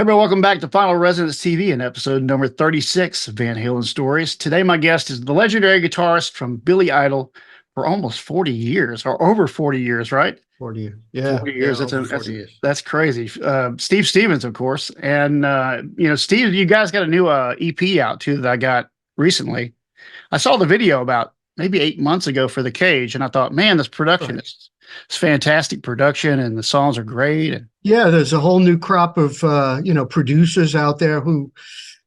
Everybody, welcome back to Final Resonance TV and episode number 36 of Van Halen Stories. Today, my guest is the legendary guitarist from Billy Idol for almost 40 years, or over 40 years, right? 40 years. Yeah. 40 years. Over 40 years. That's crazy. Steve Stevens, of course. And, Steve, you guys got a new EP out, too, that I got recently. I saw the video about maybe 8 months ago for The Cage, and I thought, man, this production Right. is it's fantastic production, and the songs are great. And Yeah, there's a whole new crop of producers out there who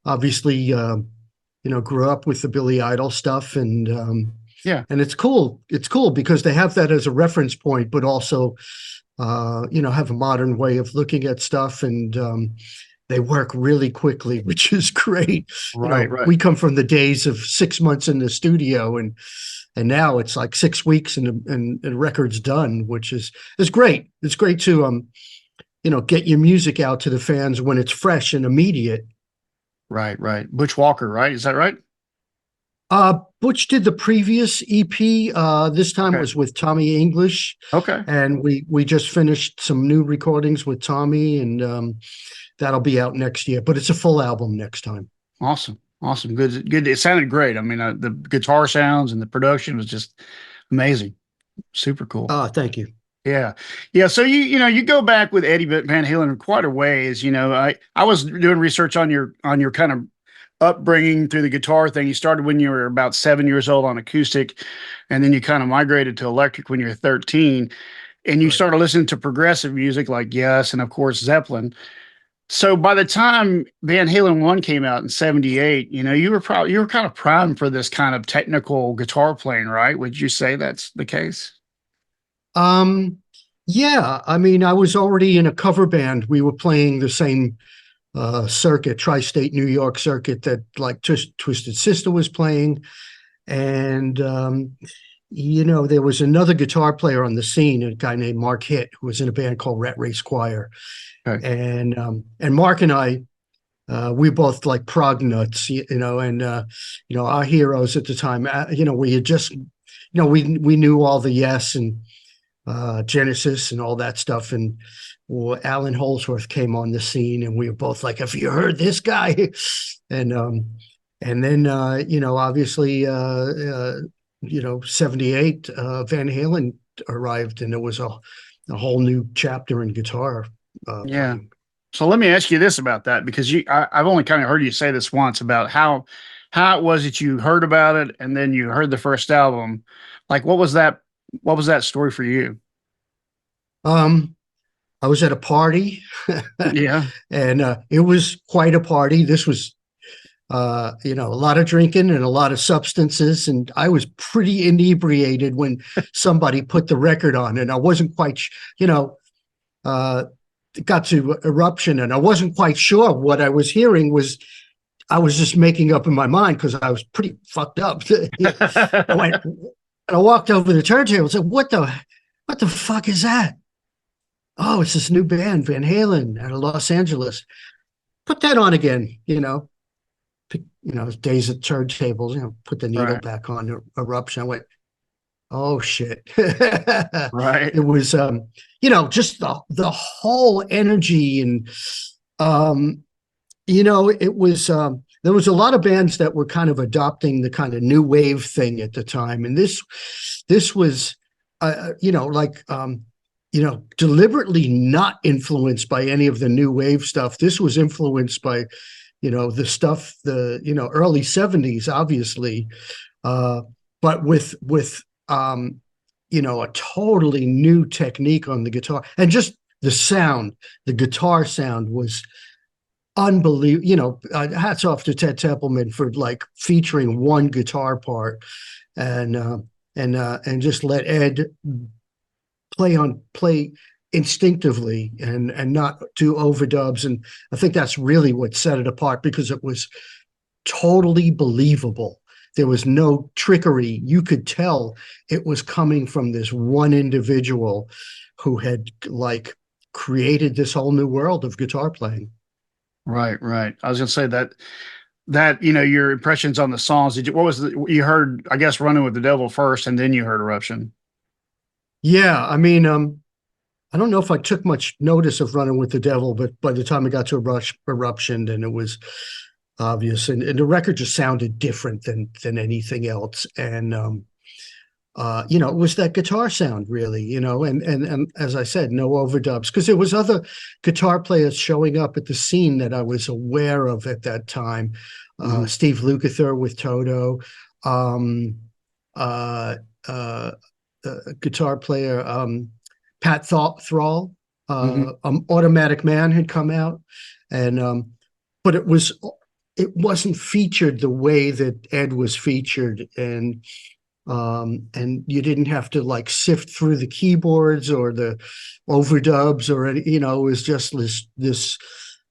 obviously grew up with the Billy Idol stuff, and yeah, and it's cool. It's cool because they have that as a reference point, but also have a modern way of looking at stuff, and they work really quickly, which is great. right. We come from the days of 6 months in the studio, and now it's like 6 weeks and the record's done, which is great. It's great to get your music out to the fans when it's fresh and immediate. Right. Butch Walker, right? Is that right? Butch did the previous EP. This time Okay. was with Tommy English, Okay. and we just finished some new recordings with Tommy, and that'll be out next year. But it's a full album next time. Awesome. Good. It sounded great. I mean, the guitar sounds and the production was just amazing. Super cool. Thank you. Yeah. So you go back with Eddie Van Halen quite a ways. I was doing research on your kind of upbringing through the guitar thing. You started when you were about 7 years old on acoustic, and then you kind of migrated to electric when you were 13, and you Right. started listening to progressive music like Yes and of course Zeppelin. So by the time Van Halen 1 came out in 78, you were kind of primed for this kind of technical guitar playing, right? Would you say that's the case? Yeah, I mean, I was already in a cover band. We were playing the same circuit, tri-state New York circuit that like Twisted Sister was playing. And there was another guitar player on the scene, a guy named Mark Hitt, who was in a band called Rat Race Choir. Okay. And Mark and I, we both like prog nuts, and our heroes at the time. We had just, we knew all the Yes and Genesis and all that stuff, and Alan Holdsworth came on the scene, and we were both like, "Have you heard this guy?" And then obviously 78 Van Halen arrived, and it was a whole new chapter in guitar. Yeah. Playing. So let me ask you this about that, because I've only kind of heard you say this once about how it was that you heard about it and then you heard the first album. Like, what was that story for you? I was at a party, Yeah. and it was quite a party. This was a lot of drinking and a lot of substances, and I was pretty inebriated when somebody put the record on, and I wasn't quite it got to Eruption, and I wasn't quite sure what I was hearing was. I was just making up in my mind because I was pretty fucked up. I walked over to the turntable and said, what the fuck is that? Oh, it's this new band, Van Halen, out of Los Angeles. Put that on again, days at turntables, put the needle Right. back on Eruption. I went, oh shit. Right. It was just the whole energy, and it was there was a lot of bands that were kind of adopting the kind of new wave thing at the time, and this was deliberately not influenced by any of the new wave stuff. This was influenced by the stuff, the early 70s, obviously, but with a totally new technique on the guitar, and just the guitar sound was unbelievable. Hats off to Ted Templeman for like featuring one guitar part, and just let Ed play instinctively and not do overdubs. And I think that's really what set it apart, because it was totally believable. There was no trickery. You could tell it was coming from this one individual who had like created this whole new world of guitar playing. Right. I was gonna say that your impressions on the songs. You heard? I guess Running with the Devil first, and then you heard Eruption. Yeah, I mean, I don't know if I took much notice of Running with the Devil, but by the time I got to Eruption, then it was obvious, and the record just sounded different than anything else. And it was that guitar sound really, and as I said, no overdubs, because there was other guitar players showing up at the scene that I was aware of at that time. Mhm. Steve Lukather with Toto, um, uh, uh, guitar player Pat Thrall, Mhm. Automatic Man had come out, and but it wasn't featured the way that Ed was featured, and you didn't have to like sift through the keyboards or the overdubs or any, it was just this.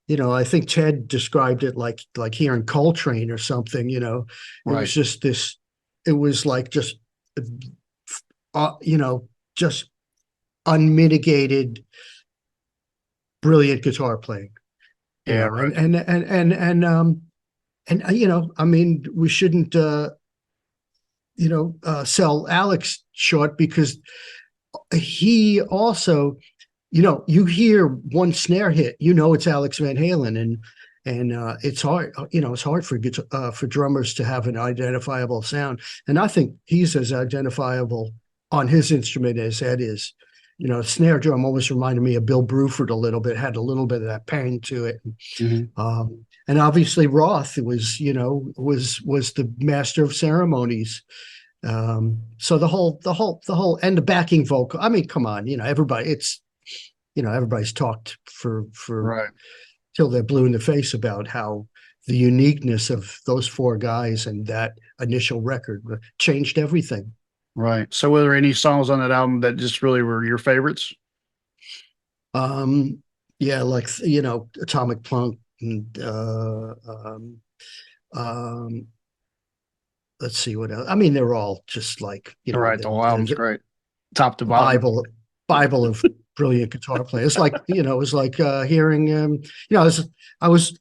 I think Ted described it like hearing Coltrane or something. It was Right. just this. It was like uh, you know, just unmitigated, brilliant guitar playing. Yeah. And Right. I mean, we shouldn't sell Alex short, because he also, you hear one snare hit, it's Alex Van Halen, and it's hard, it's hard for drummers to have an identifiable sound, and I think he's as identifiable on his instrument as Ed is. Snare drum always reminded me of Bill Bruford a little bit, had a little bit of that pang to it. Mhm. And obviously Roth was the master of ceremonies. So and the backing vocal. I mean, come on, everybody's talked for Right. till they're blue in the face about how the uniqueness of those four guys and that initial record changed everything. Right. So were there any songs on that album that just really were your favorites? Um, yeah, like Atomic Plunk, and um, let's see what else. I mean, they're all just like All right. The whole album's the great, top to bottom. Bible of brilliant guitar players. Like it was like hearing. I was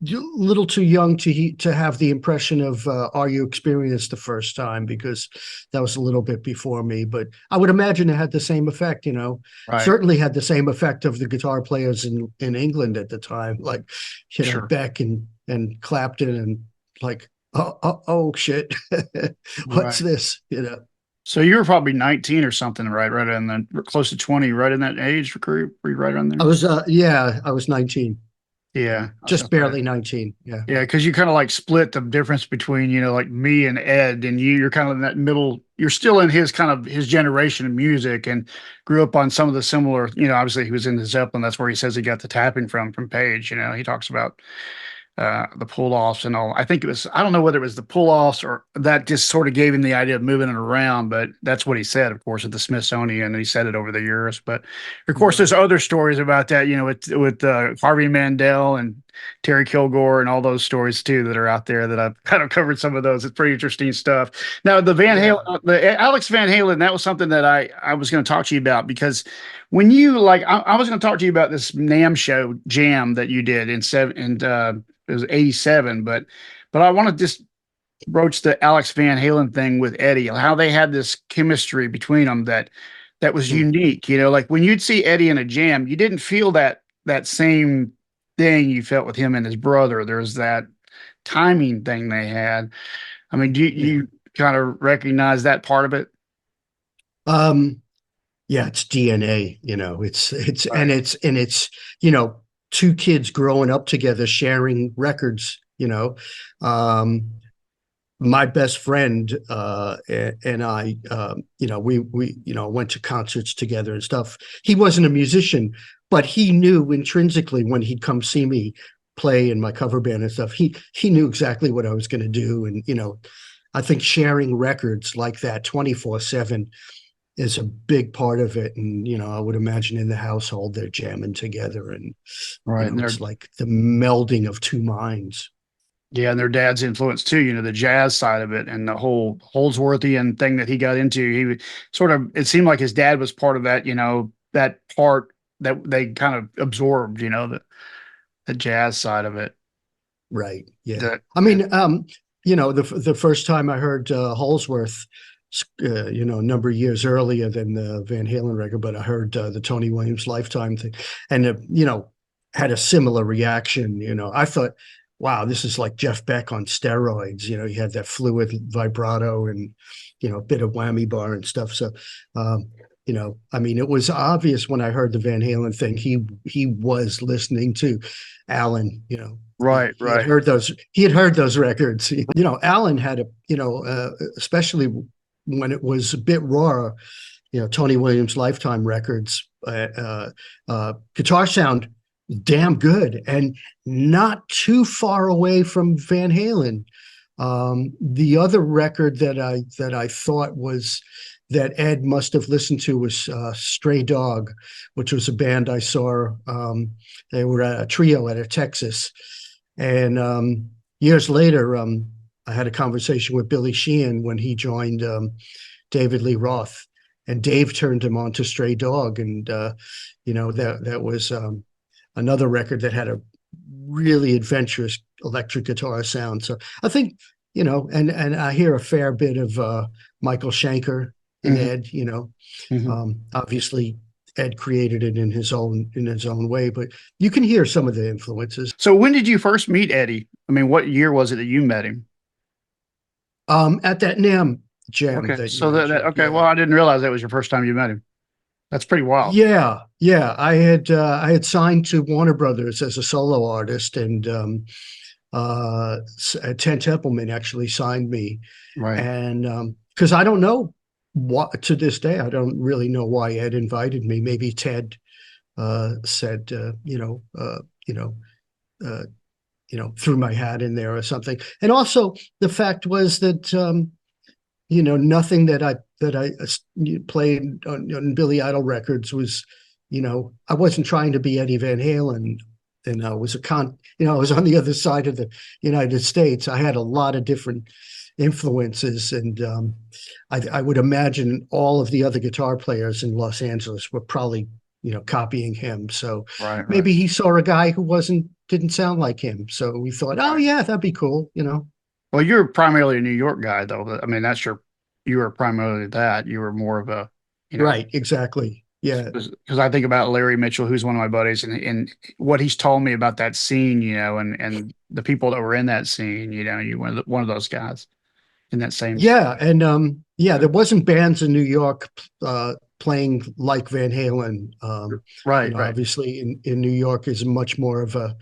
a little too young to have the impression of Are You Experienced the first time, because that was a little bit before me. But I would imagine it had the same effect. Right. Certainly had the same effect of the guitar players in England at the time, like Sure. Beck and Clapton, and like oh shit, what's Right. this? So you were probably 19 or something, right? Right in the close to 20, right in that age group. Were you right on there? I was 19, Yeah. I was just gonna say. barely 19. Yeah. Yeah, because you kind of like split the difference between, like me and Ed, and you're kind of in that middle. You're still in his kind of his generation of music and grew up on some of the similar, obviously he was in the Zeppelin. That's where he says he got the tapping from Page. He talks about the pull offs and all. I think it was, I don't know whether it was the pull offs or that just sort of gave him the idea of moving it around, but that's what he said, of course, at the Smithsonian. And he said it over the years. But of course, there's Right. other stories about that, with Harvey Mandel and Terry Kilgore and all those stories too that are out there that I've kind of covered some of those. It's pretty interesting stuff. Now, the Van Halen, Yeah. the Alex Van Halen, that was something that I was going to talk to you about because when you like, I was going to talk to you about this Namm show jam that you did in seven and it was 87, but I want to just broach the Alex Van Halen thing with Eddie, how they had this chemistry between them that was Hmm. unique. Like when you'd see Eddie in a jam, you didn't feel that same thing you felt with him and his brother. There's that timing thing they had. I mean, do Yeah. you kind of recognize that part of it? Um, yeah, it's DNA, it's Right. and it's, you know, two kids growing up together sharing records, Um, my best friend and I, we went to concerts together and stuff. He wasn't a musician, but he knew intrinsically when he'd come see me play in my cover band and stuff. He knew exactly what I was going to do, and I think sharing records like that 24/7 is a big part of it. And I would imagine in the household they're jamming together, and Right. And it's like the melding of two minds. yeah, and their dad's influence too, the jazz side of it and the whole Holdsworthian thing that he got into. Sort of, it seemed like his dad was part of that, that part that they kind of absorbed, the jazz side of it. Right. Yeah. That, I mean, the first time I heard Holsworth, a number of years earlier than the Van Halen record, but I heard the Tony Williams Lifetime thing, and had a similar reaction. I thought, wow, this is like Jeff Beck on steroids. He had that fluid vibrato and a bit of whammy bar and stuff. So, I mean, it was obvious when I heard the Van Halen thing, he was listening to Alan. Right, He had right. heard those. He had heard those records. Alan had especially when it was a bit raw. Tony Williams Lifetime records, guitar sound damn good and not too far away from Van Halen. The other record that I thought was that Ed must have listened to was Stray Dog, which was a band I saw. They were a trio out of Texas. And years later, I had a conversation with Billy Sheehan when he joined David Lee Roth. And Dave turned him on to Stray Dog. And, that was another record that had a really adventurous electric guitar sound. So I think, and I hear a fair bit of Michael Schenker in Ed. Obviously Ed created it in his own way, but you can hear some of the influences. So when did you first meet Eddie? I mean, what year was it that you met him? At that Namm Jam Okay, that you so mentioned. okay. Yeah. Well, I didn't realize that was your first time you met him. That's pretty wild. Yeah, yeah. I had signed to Warner Brothers as a solo artist, and Ted Templeman actually signed me, Right. and because I don't know what, to this day, I don't really know why Ed invited me. Maybe Ted said, threw my hat in there or something. And also the fact was that nothing that I played on Billy Idol records was, I wasn't trying to be Eddie Van Halen. And I was I was on the other side of the United States. I had a lot of different influences, and I would imagine all of the other guitar players in Los Angeles were probably copying him. So Right. maybe he saw a guy who didn't sound like him. So we thought, oh yeah, that'd be cool. Well, you're primarily a New York guy, though. I mean, you were primarily that. You were more of a, Right, exactly. Yeah, because I think about Larry Mitchell, who's one of my buddies, and what he's told me about that scene, and the people that were in that scene, you were one of those guys in that same. yeah, and there wasn't bands in New York playing like Van Halen. Right, right. Obviously in New York is much more of a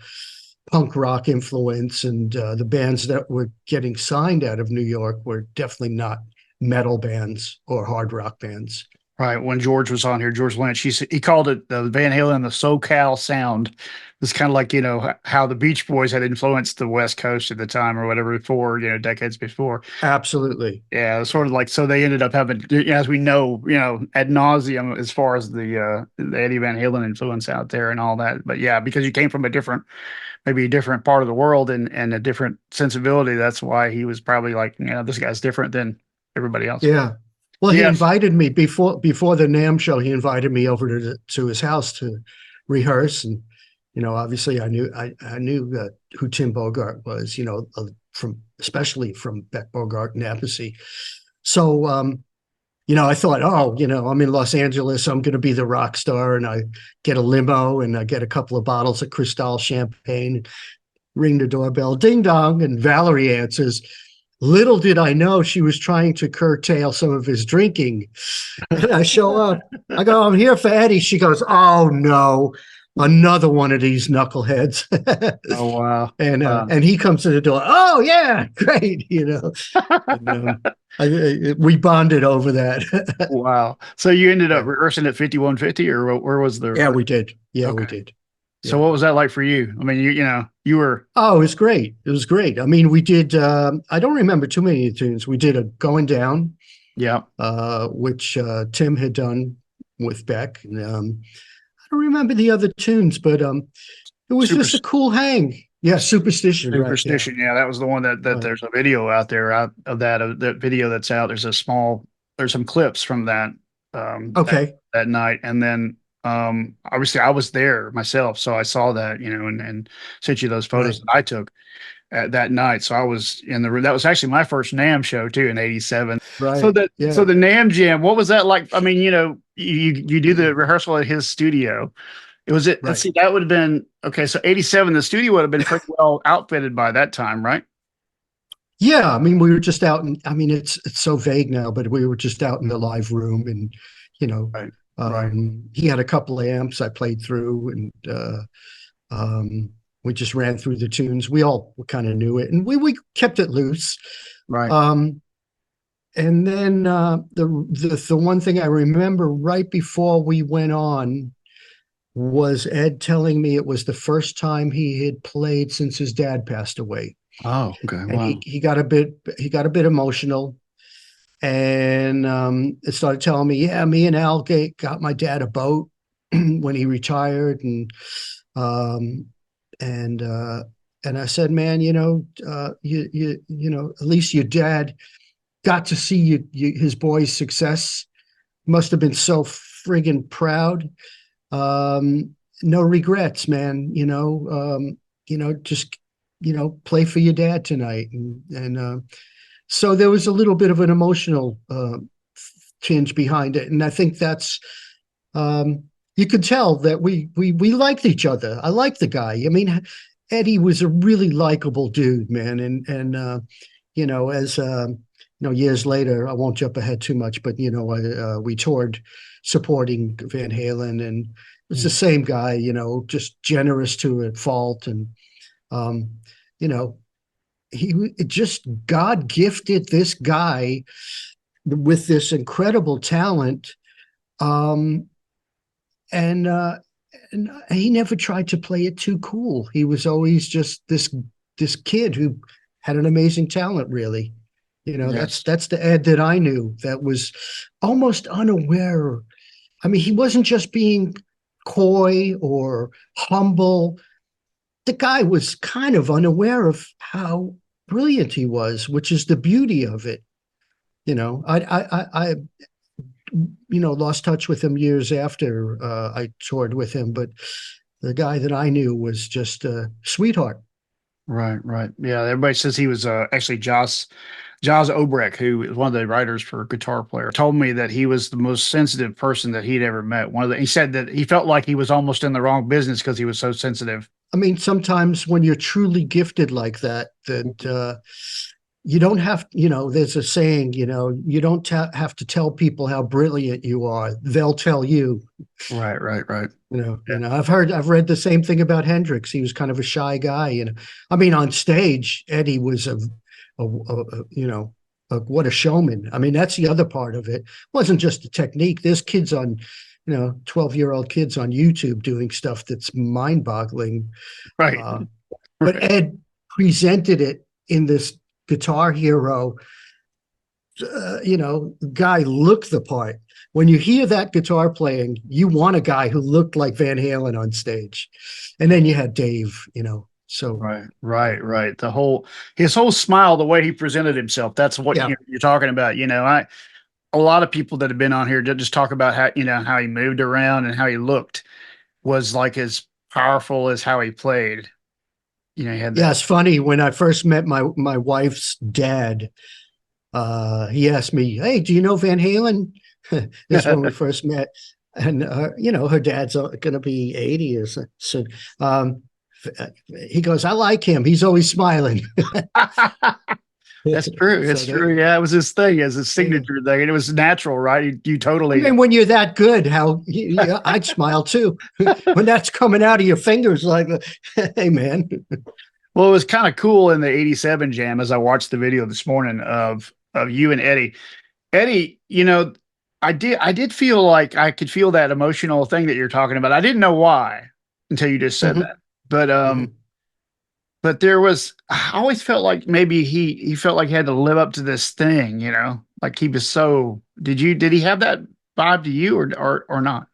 punk rock influence, and the bands that were getting signed out of New York were definitely not metal bands or hard rock bands. Right. When George was on here, George Lynch, he called it the Van Halen, the SoCal sound. It's kind of like, how the Beach Boys had influenced the West Coast at the time or whatever before, decades before. Absolutely. Yeah. Sort of like, so they ended up having, as we know, ad nauseum as far as the Eddie Van Halen influence out there and all that. But yeah, because you came from maybe a different part of the world and a different sensibility. That's why he was probably like, this guy's different than everybody else. Yeah. Well, he Yes. invited me before the NAMM show. He invited me over to his house to rehearse, and obviously I knew who Tim Bogart was. Especially from Beck Bogart and Appice. So I thought, oh, I'm in Los Angeles. I'm going to be the rock star, and I get a limo and I get a couple of bottles of Cristal champagne. Ring the doorbell, ding dong, and Valerie answers. Little did I know she was trying to curtail some of his drinking. And I show up. I go, I'm here for Eddie. She goes, oh, no, another one of these knuckleheads. Oh, wow. And he comes to the door. Oh, yeah, great. We bonded over that. Wow. So you ended up rehearsing at 5150, or where was the? Yeah, we did. Yeah, Okay. we did. So what was that like for you? I mean, you were. Oh, it was great. It was great. I mean, we did, I don't remember too many tunes. We did a Going Down, Yeah. which Tim had done with Beck. And, I don't remember the other tunes, but it was just a cool hang. Yeah, Superstition. Superstition. Right, yeah, that was the one that Right. There's a video out there of that video that's out. There's some clips from that. Okay. That night, and then obviously I was there myself, so I saw that, and sent you those photos Right. that I took. at that night. So I was in the room. That was actually my first Nam show too in '87. So Right. that so Yeah. the Nam Jam, what was that like? I mean, you do the rehearsal at his studio. It was it. Let's Right. see, that would have been okay. So '87, the studio would have been pretty well outfitted by that time, right? Yeah, I mean, we were just out, and I mean, it's so vague now, but we were just out in the live room, and you know, Right. Right. he had a couple of amps I played through, and we just ran through the tunes. We all kind of knew it, and we kept it loose. Right. Um, and then the one thing I remember right before we went on was Ed telling me it was the first time he had played since his dad passed away, Oh, okay. and Wow. he got a bit emotional, and it started telling me, yeah, me and Al got my dad a boat when he retired, um, and uh, and I said, man, at least your dad got to see his boy's success. Must have been so friggin' proud. No regrets, man. Just play for your dad tonight, and so there was a little bit of an emotional tinge behind it, and I think that's you could tell that we liked each other. I liked the guy. I mean, Eddie was a really likable dude, man, and as years later, I won't jump ahead too much, but we toured supporting Van Halen, and it's the same guy, just generous to a fault, and um, you know, he just God gifted this guy with this incredible talent, um, and he never tried to play it too cool. He was always just this kid who had an amazing talent, really. That's Yes. that's the Ed that I knew that was almost unaware. I mean, he wasn't just being coy or humble. The guy was kind of unaware of how brilliant he was, which is the beauty of it. I lost touch with him years after I toured with him, but the guy that I knew was just a sweetheart. Right. Right. Yeah. Everybody says he was actually Joss Obrecht, who is one of the writers for Guitar Player, told me that he was the most sensitive person that he'd ever met. He said that he felt like he was almost in the wrong business because he was so sensitive. I mean, sometimes when you're truly gifted like that, you don't have, there's a saying, you don't have to tell people how brilliant you are. They'll tell you. Right. Right. Right. Yeah. I've read the same thing about Hendrix. He was kind of a shy guy. I mean, on stage, Eddie was what a showman. I mean, that's the other part of it. It wasn't just the technique. There's kids on, 12-year-old kids on YouTube doing stuff that's mind boggling. Right. But Ed presented it in this Guitar Hero, guy looked the part. When you hear that guitar playing, you want a guy who looked like Van Halen on stage. And then you had Dave, so. Right. Right. Right. His whole smile, the way he presented himself, that's what Yeah. you're talking about. A lot of people that have been on here just talk about how he moved around and how he looked was like as powerful as how he played. He had Yeah, that. it's funny. When I first met my wife's dad, he asked me, "Hey, do you know Van Halen?" This is when we first met, and her dad's going to be 80 or so. So he goes, "I like him. He's always smiling." That's true. So It's true. Yeah, it was his thing, as his yeah. signature thing, and it was natural, right? You I totally. mean, when you're that good, I'd smile too. When that's coming out of your fingers, like, "Hey, man." Well, it was kind of cool in the '87 Jam as I watched the video this morning of you and Eddie. Eddie, I did feel like I could feel that emotional thing that you're talking about. I didn't know why until you just said Mhm, that. But mhm. I always felt like maybe he felt like he had to live up to this thing, like he was so. Did he have that vibe to you or not?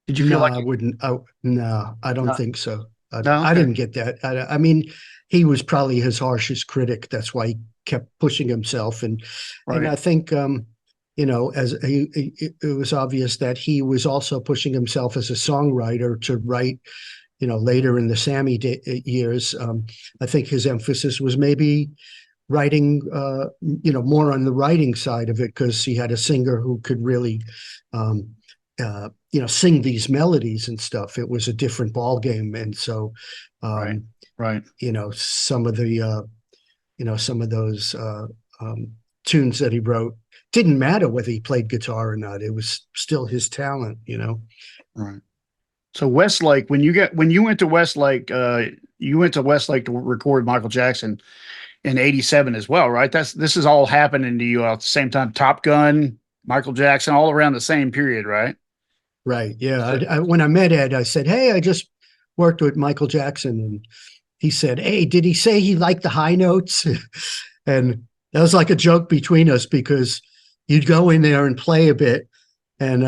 Did you feel No, like I wouldn't. No, I don't no? think so. No, I okay. didn't get that. I mean, he was probably his harshest critic. That's why he kept pushing himself, and Right. I think as it was obvious that he was also pushing himself as a songwriter to write, later in the Sammy years, I think his emphasis was maybe writing, more on the writing side of it, because he had a singer who could really, sing these melodies and stuff. It was a different ball game, and so, Right. Right. some of the, some of those tunes that he wrote didn't matter whether he played guitar or not. It was still his talent. Right. So Westlake, when you went to Westlake, you went to Westlake to record Michael Jackson in '87 as well, right? This is all happening to you at the same time. Top Gun, Michael Jackson, all around the same period, right? Right. Yeah. When I met Ed, I said, "Hey, I just worked with Michael Jackson," and he said, "Hey, did he say he liked the high notes?" And that was like a joke between us, because you'd go in there and play a bit, and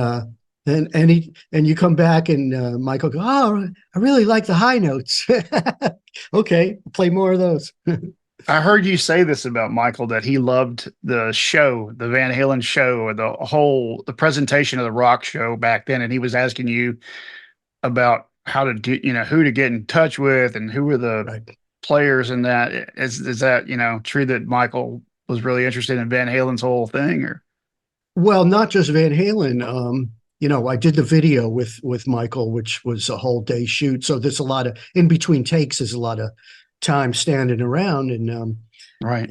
you come back, and Michael go, "Oh, I really like the high notes." Okay, play more of those. I heard you say this about Michael, that he loved the show, the Van Halen show, or the presentation of the rock show back then, and he was asking you about how to do, who to get in touch with and who were the Right. players in that. Is that, true that Michael was really interested in Van Halen's whole thing, or? Well, not just Van Halen. I did the video with Michael, which was a whole day shoot. So there's a lot of in between takes. There's a lot of time standing around, and Right.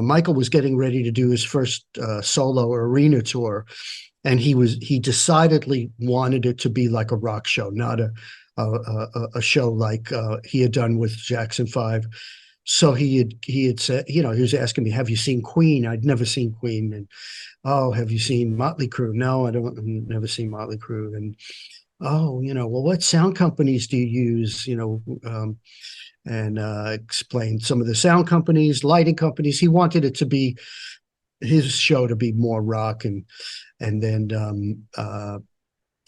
Michael was getting ready to do his first solo arena tour, and he decidedly wanted it to be like a rock show, not a show like he had done with Jackson 5. So he had said, he was asking me, "Have you seen Queen?" I'd never seen Queen. And, "Oh, have you seen Motley Crue?" "No, I don't. I've never seen Motley Crue." And, "Oh, well, what sound companies do you use?" And explained some of the sound companies, lighting companies. He wanted it to be his show to be more rock, and then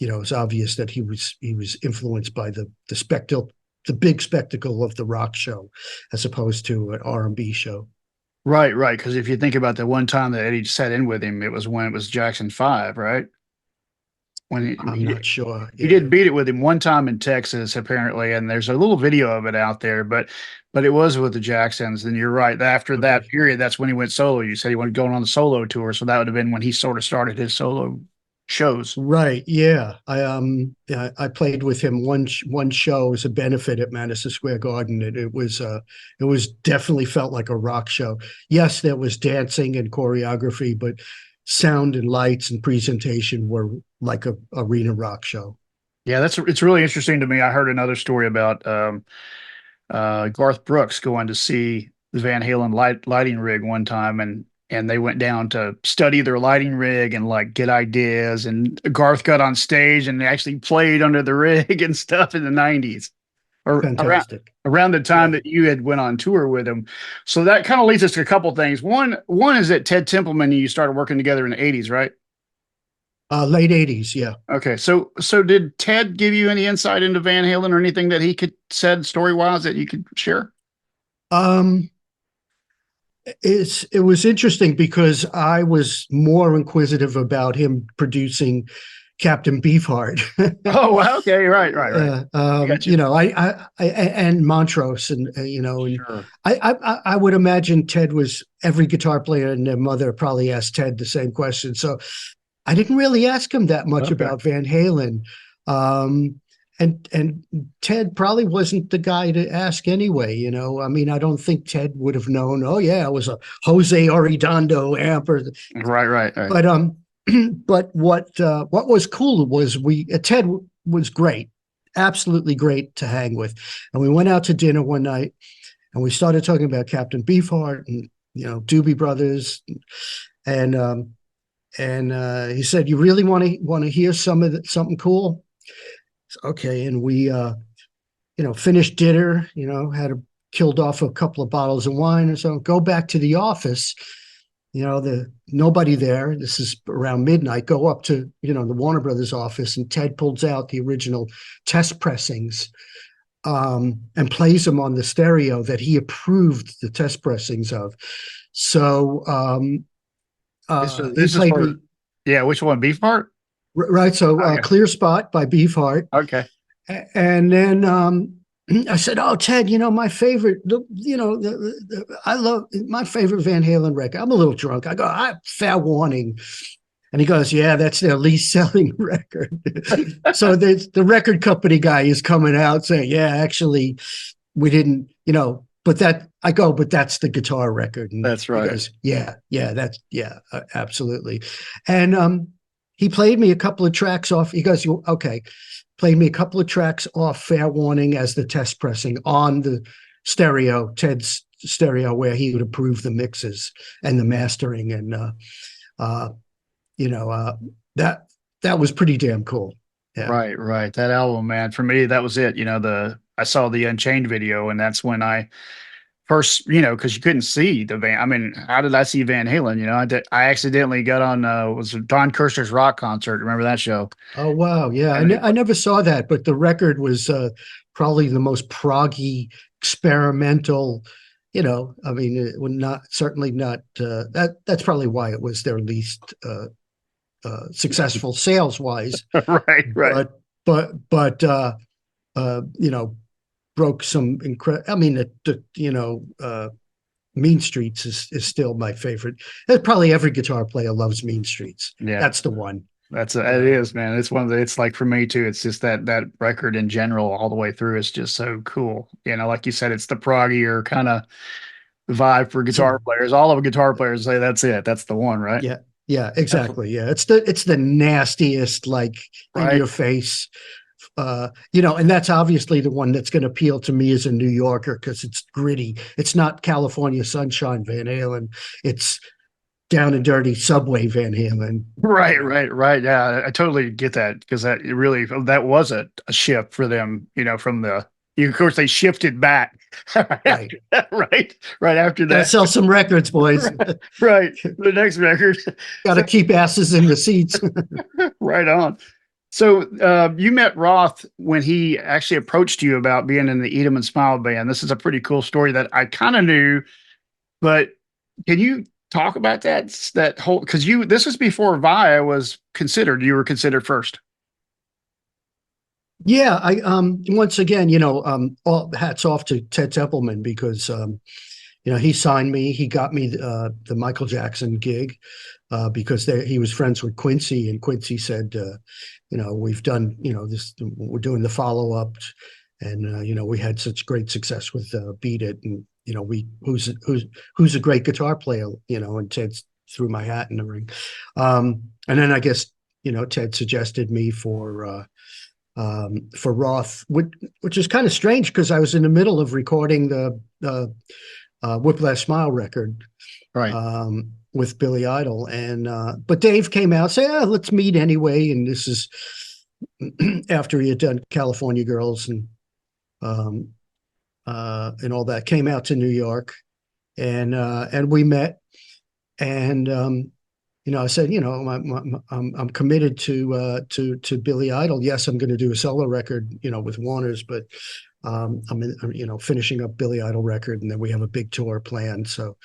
it's obvious that he was influenced by the spectacle, the big spectacle of the rock show, as opposed to an R&B show. Right, right. Because if you think about the one time that Eddie sat in with him, it was when it was Jackson 5, right? When I'm not sure. he did beat it with him one time in Texas, apparently, and there's a little video of it out there, but it was with the Jacksons. And you're right. After that period, that's when he went solo. You said he wanted going on the solo tour, so that would have been when he sort of started his solo shows. Right. Yeah. I played with him one show as a benefit at Madison Square Garden. It was definitely felt like a rock show. Yes, there was dancing and choreography, but sound and lights and presentation were like a arena rock show. Yeah, it's really interesting to me. I heard another story about Garth Brooks going to see the Van Halen lighting rig one time, and they went down to study their lighting rig and like get ideas. And Garth got on stage and actually played under the rig and stuff in the '90s, or Fantastic. around the time that you had went on tour with him. So that kind of leads us to a couple things. One is that Ted Templeman and you started working together in the '80s, right? Late '80s, yeah. Okay, so did Ted give you any insight into Van Halen or anything that he could said story wise that you could share? Um, it was interesting because I was more inquisitive about him producing Captain Beefheart. Oh, okay, right. I and Montrose, and Sure. I would imagine Ted was every guitar player and their mother probably asked Ted the same question. So I didn't really ask him that much about Van Halen. And Ted probably wasn't the guy to ask anyway. I mean, I don't think Ted would have known, "Oh yeah, it was a Jose Arredondo amp." Right. But but what was cool was Ted was great, absolutely great to hang with. And we went out to dinner one night, and we started talking about Captain Beefheart and Doobie Brothers, and he said, "You really want to hear something cool?" Okay, and we finished dinner, killed off a couple of bottles of wine or so, go back to the office, nobody there. This is around midnight. Go up to the Warner Brothers office, and Ted pulls out the original test pressings and plays them on the stereo that he approved the test pressings of. So this is for, yeah, which one? Beefheart? Right. So Okay. Clear Spot by Beefheart. Okay. And then I said, "Oh, Ted, my favorite, I love my favorite Van Halen record." I'm a little drunk. I go, "Fair Warning," and he goes, "Yeah, that's their least selling record." So the record company guy is coming out saying, "Yeah, actually, we didn't, but but that's the guitar record." And That's he right. goes, yeah, absolutely. And he played me a couple of tracks off. He goes, "Okay." Played me a couple of tracks off Fair Warning as the test pressing on the stereo, Ted's stereo, where he would approve the mixes and the mastering. And, you know, that was pretty damn cool. Yeah. Right, right. That album, man, for me, that was it. I saw the Unchained video, and that's when I first, because you couldn't see the Van. I mean, how did I see Van Halen? I accidentally got on was it Don Kirshner's rock concert. Remember that show? Oh, wow. Yeah. And I never saw that, but the record was probably the most proggy, experimental, I mean, it would not, certainly not, that's probably why it was their least successful sales wise, right, right. but broke some incredible. I mean, Mean Streets is still my favorite. Probably every guitar player loves Mean Streets. Yeah, That's the one. it is, man. It's one of it's like for me too. It's just that record in general, all the way through, is just so cool. Like you said, it's the proggier kind of vibe for So, guitar players. All of the guitar players say that's it. That's the one, right? yeah, yeah, exactly. Yeah, it's the nastiest, like in Right. your face. And that's obviously the one that's going to appeal to me as a New Yorker because it's gritty. It's not California Sunshine Van Halen. It's down and dirty subway Van Halen. Right, right, right. Yeah, I totally get that because that was a shift for them. Of course they shifted back right Right. after that, right after Gotta that. sell some records, boys. Right, right. The next record. Gotta So, keep asses in the seats. right on. So you met Roth when he actually approached you about being in the Eat 'em and Smile band. This is a pretty cool story that I kind of knew, but can you talk about that whole, because this was before Via was considered. You were considered first. Yeah, I once again, all hats off to Ted Templeman because he signed me. He got me the Michael Jackson gig because he was friends with Quincy, and Quincy said, we've done, this, we're doing the follow up, and we had such great success with Beat It, and who's a great guitar player, and Ted threw my hat in the ring, and then I guess Ted suggested me for Roth, which is kind of strange because I was in the middle of recording the Whiplash Smile record, Right. with Billy Idol, and but Dave came out, said, "Let's meet anyway." And this is after he had done California Girls and all that. Came out to New York, and we met, and I said, I'm committed to Billy Idol. Yes, I'm going to do a solo record, with Warner's, but I'm finishing up Billy Idol record, and then we have a big tour planned. So,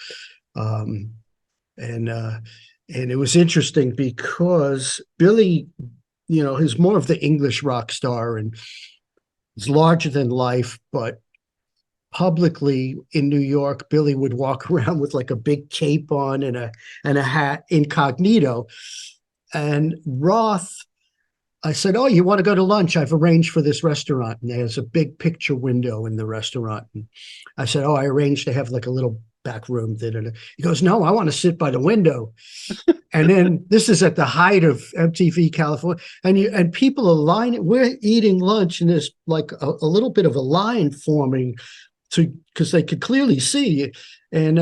and it was interesting because Billy, is more of the English rock star and is larger than life, but publicly in New York, Billy would walk around with like a big cape on and a hat, incognito. And Roth, I said, "Oh, you want to go to lunch? I've arranged for this restaurant." And there's a big picture window in the restaurant. And I said, "Oh, I arranged to have like a little back room." He goes, "No, I want to sit by the window." And then this is at the height of MTV California, and people are lining. We're eating lunch, and there's like a little bit of a line forming, because they could clearly see, and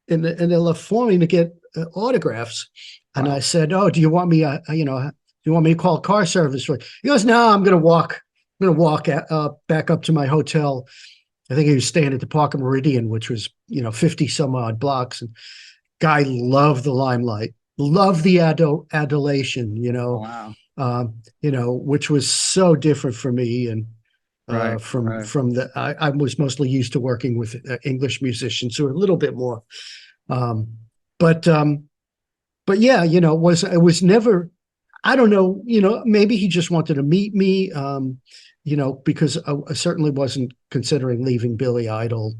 they're forming to get autographs. And Wow. I said, "Oh, do you want me? Do you want me to call car service for?" He goes, "No, I'm going to walk. I'm going to walk back up to my hotel." I think he was staying at the Park Meridian, which was 50 some odd blocks. And guy loved the limelight, loved the adulation, Wow. which was so different for me. And Right. from Right. I was mostly used to working with English musicians who are a little bit more, um, but yeah, it was never. I don't know, maybe he just wanted to meet me. because I certainly wasn't considering leaving Billy Idol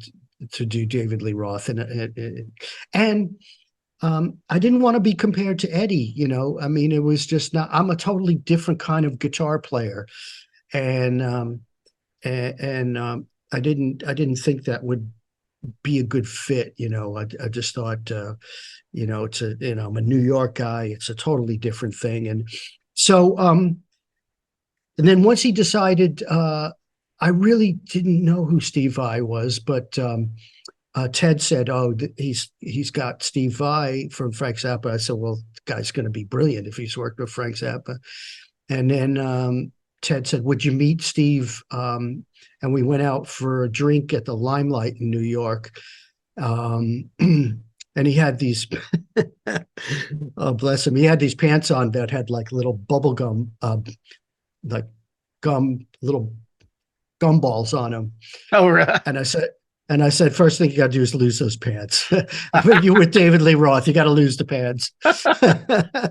to do David Lee Roth, and I didn't want to be compared to Eddie. I mean, it was just not. I'm a totally different kind of guitar player, and I didn't think that would be a good fit. I just thought, I'm a New York guy. It's a totally different thing, and so and then once he decided, I really didn't know who Steve Vai was, but Ted said, "Oh, he's got Steve Vai from Frank Zappa." I said, "Well, the guy's going to be brilliant if he's worked with Frank Zappa." And then Ted said, "Would you meet Steve?" And we went out for a drink at the Limelight in New York. And he had these, oh, bless him, he had these pants on that had like little bubble gum, like little gumballs on them. Oh, right. And I said, first thing you got to do is lose those pants. I mean, you with David Lee Roth, you got to lose the pants.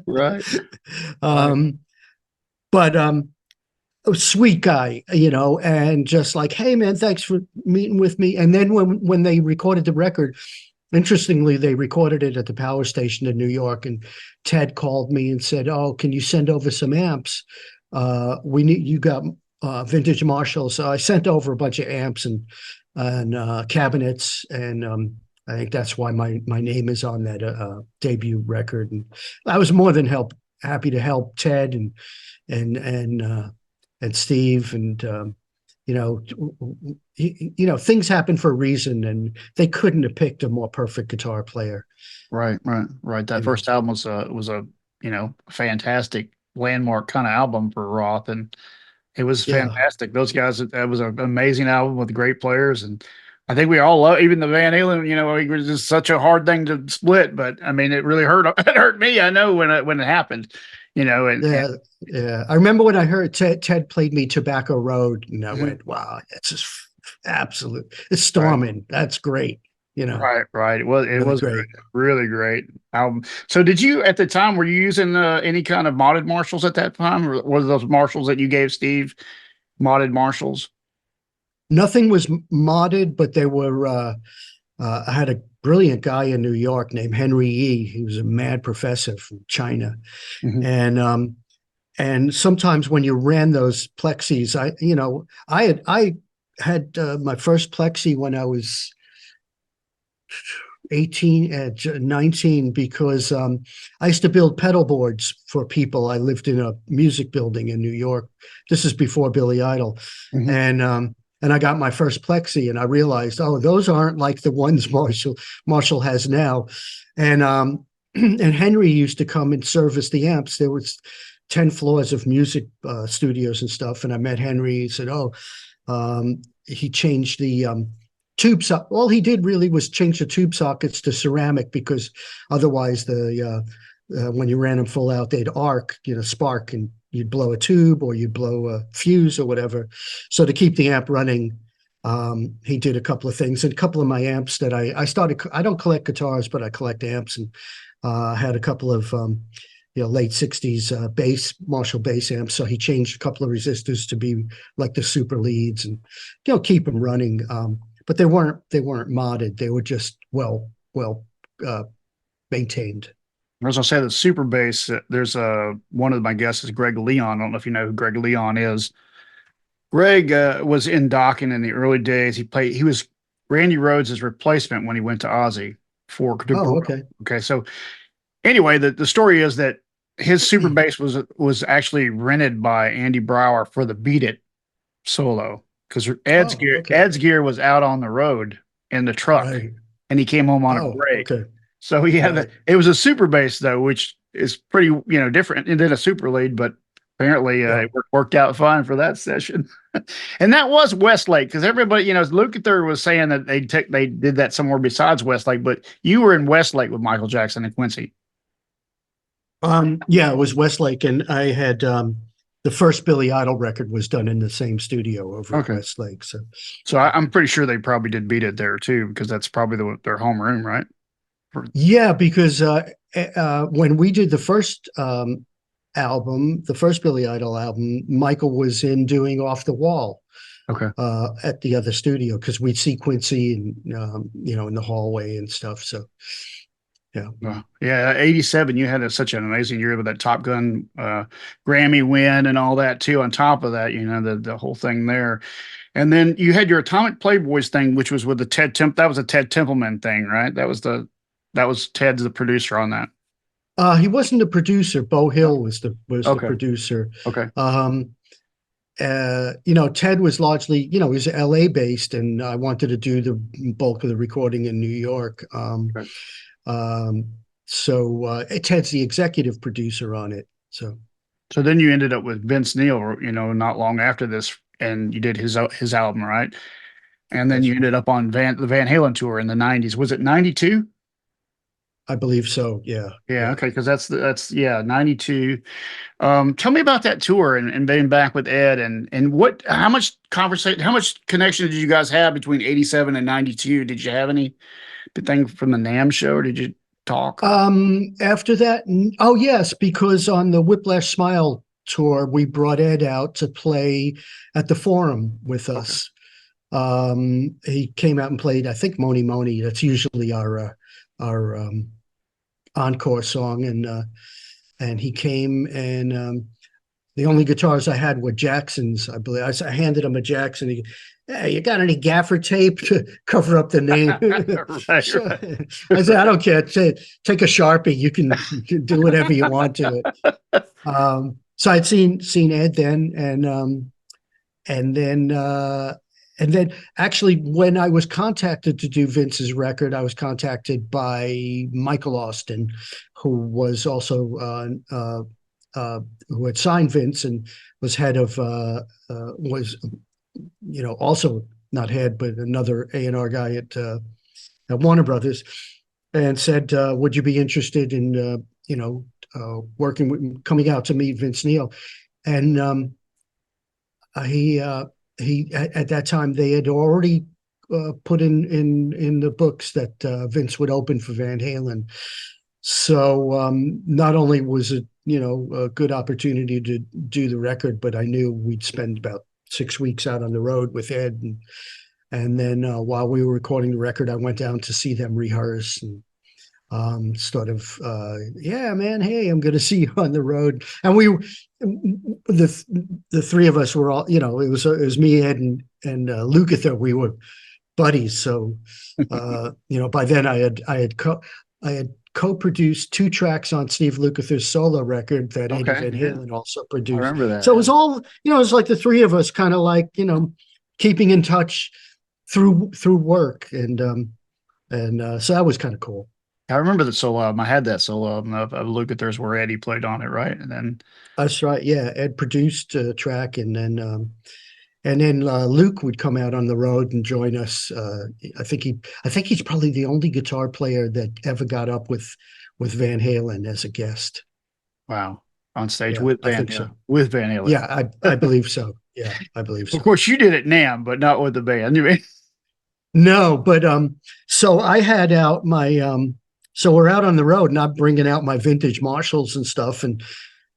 Right. But a sweet guy, and just like, hey man, thanks for meeting with me. And then when they recorded the record, interestingly, they recorded it at the power station in New York, and Ted called me and said, "Oh, can you send over some amps? You got vintage Marshalls." So I sent over a bunch of amps and cabinets, and I think that's why my name is on that debut record. And I was more than happy to help Ted and Steve, and things happen for a reason, and they couldn't have picked a more perfect guitar player. Right. That first album was a fantastic landmark kind of album for Roth, and it was fantastic. Those guys, that was an amazing album with great players, and I think we all love, even the Van Halen. It was just such a hard thing to split, but I mean, it really hurt. It hurt me. I know when it happened. Yeah. I remember when I heard Ted played me Tobacco Road, and I went, "Wow, it's just absolute. It's storming. Right. That's great." Right. It was great. Really great album. So did you, at the time, were you using any kind of modded Marshalls at that time, or were those Marshalls that you gave Steve modded Marshalls? Nothing was modded, but they were. I had a brilliant guy in New York named Henry Yi. He was a mad professor from China, and sometimes when you ran those plexis, I had my first plexi when I was 18, 19, because I used to build pedal boards for people. I lived in a music building in New York. This is before Billy Idol, and I got my first plexi, and I realized, oh, those aren't like the ones Marshall has now. And Henry used to come and service the amps. There was 10 floors of music studios and stuff. And I met Henry. He said, he changed the tube socket. All he did really was change the tube sockets to ceramic, because otherwise when you ran them full out, they'd arc, spark, and you'd blow a tube or you'd blow a fuse or whatever. So to keep the amp running, he did a couple of things. And a couple of my amps that I don't collect guitars, but I collect amps, and had a couple of late 60s Marshall bass amps. So he changed a couple of resistors to be like the super leads, and keep them running. But they weren't modded. They were just well maintained. As I say, the super bass, there's one of my guests is Greg Leon. I don't know if you know who Greg Leon is. Greg was in Dokken in the early days. He was Randy Rhoads' replacement when he went to Ozzy for okay. Okay. So anyway, the story is that his super bass was actually rented by Andy Brower for the Beat It solo, because Ed's gear was out on the road in the truck, and he came home on a break. Okay. So it was a super bass though, which is pretty, different than a super lead, but apparently it worked out fine for that session. And that was Westlake, because everybody, Lukather was saying that they did that somewhere besides Westlake, but you were in Westlake with Michael Jackson and Quincy. It was Westlake, and I had the first Billy Idol record was done in the same studio over at Westlake. So I'm pretty sure they probably did Beat It there too, because that's probably their homeroom, right? Yeah, because when we did the first album, the first Billy Idol album, Michael was in doing Off the Wall Okay. at the other studio because we'd see Quincy and in the hallway and stuff. So yeah. Yeah, 87, you had such an amazing year with that Top Gun Grammy win and all that too. On top of that, the whole thing there. And then you had your Atomic Playboys thing, which was with the that was a Ted Templeman thing, right? That was Ted's the producer on that. He wasn't the producer. Bo No. Hill was the Okay. producer. Okay. Ted was largely, he was LA based, and I wanted to do the bulk of the recording in New York. Okay. So Ted's the executive producer on it. So then you ended up with Vince Neil, not long after this, and you did his album, right? And then you ended up on the Van Halen tour in the 90s. Was it 92? I believe so. Yeah. Yeah. Okay. Because that's 92. Tell me about that tour and being back with Ed and how much connection did you guys have between 87 and 92? Did you have anything from the Namm show, or did you talk? After that, oh yes, because on the Whiplash Smile tour, we brought Ed out to play at the Forum with us. He came out and played, I think, Moni Moni. That's usually our encore song, and he came, and the only guitars I had were Jacksons, I believe. I handed him a Jackson. Hey, you got any gaffer tape to cover up the name? Right, So, right. I said, I don't care. Take a Sharpie. You can do whatever you want to it. So I'd seen Ed then, and then actually, when I was contacted to do Vince's record, I was contacted by Michael Austin, who was also who had signed Vince and was head of also not head, but another A&R guy at Warner Brothers, and said, "Would you be interested in coming out to meet Vince Neil?" And he at that time they had already put in the books that Vince would open for Van Halen. So not only was it a good opportunity to do the record, but I knew we'd spend about 6 weeks out on the road with Ed, and then while we were recording the record, I went down to see them rehearse and yeah, man, hey, I'm going to see you on the road. And the three of us were all, it was me, Ed, and Lukather. We were buddies. So, by then I had co-produced 2 tracks on Steve Lukather's solo record that Eddie Van Halen also produced. I remember that. So it was all, it was like the three of us kind of like, keeping in touch through work. And so that was kind of cool. I remember the solo album. I had that solo album of Lukather's where Eddie played on it, right? And then that's right. Yeah, Ed produced a track, and then Luke would come out on the road and join us. I think he's probably the only guitar player that ever got up with Van Halen as a guest. Wow, on stage with Van Halen. So. With Van Halen. Yeah, I believe so. Yeah, I believe so. Of course, you did it Namm, but not with the band. No, but so I had out my so we're out on the road, and I'm bringing out my vintage Marshalls and stuff, and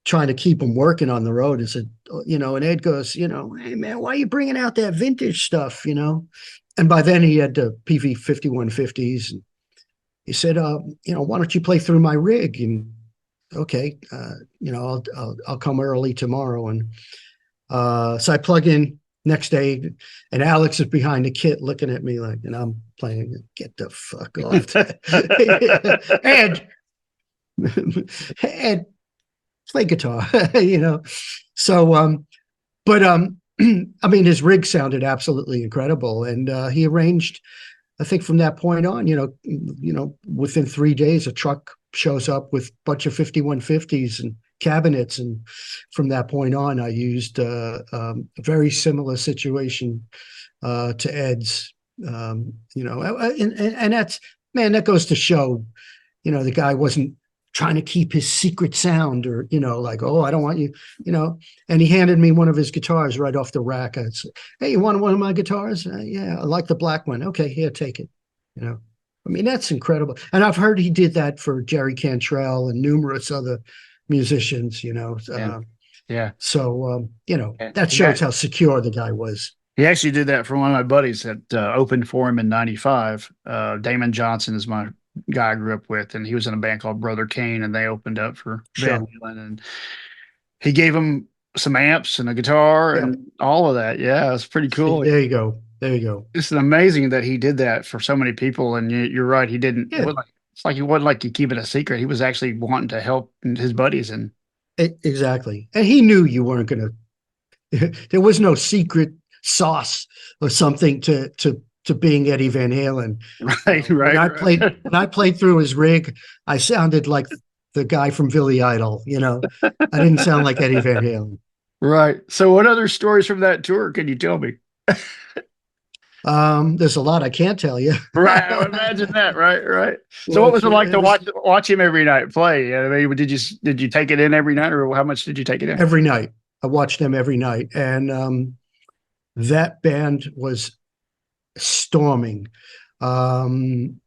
trying to keep them working on the road. Is it, and Ed goes, hey man, why are you bringing out that vintage stuff? And by then he had the PV 5150s, and he said, why don't you play through my rig? And okay, I'll come early tomorrow. And so I plug in next day, and Alex is behind the kit looking at me like, and I'm playing, get the fuck off. Ed, play guitar, So, but I mean, his rig sounded absolutely incredible, and he arranged. I think from that point on, within 3 days, a truck shows up with a bunch of 5150s and cabinets, and from that point on, I used a very similar situation to Ed's. And that's, man, that goes to show, the guy wasn't trying to keep his secret sound, or like, oh, I don't want you, and he handed me one of his guitars right off the rack. I said, hey, you want one of my guitars? Yeah, I like the black one. Okay, here, take it. I mean, that's incredible. And I've heard he did that for Jerry Cantrell and numerous other musicians, And yeah, so that yeah. shows how secure the guy was. He actually did that for one of my buddies that opened for him in '95. Damon Johnson is my guy I grew up with, and he was in a band called Brother Kane, and they opened up for Van Sure. Halen. And he gave him some amps and a guitar Yeah. and all of that. Yeah, it was pretty See, cool. there you go. There you go. It's amazing that he did that for so many people. And you're right, he didn't. It Yeah, wasn't like, it's like he wasn't like he keep it a secret. He was actually wanting to help his buddies. And exactly. And he knew you weren't going to, there was no secret sauce or something to being Eddie Van Halen. right, right, right. When I played through his rig, I sounded like the guy from Billy Idol. I didn't sound like Eddie Van Halen. Right. So, what other stories from that tour can you tell me? There's a lot I can't tell you. Right, I would imagine that. Right, right. So, Well, what was it like it to was watch him every night play? I mean, did you take it in every night, or how much did you take it in? every night. I watched them every night, and that band was storming. Um,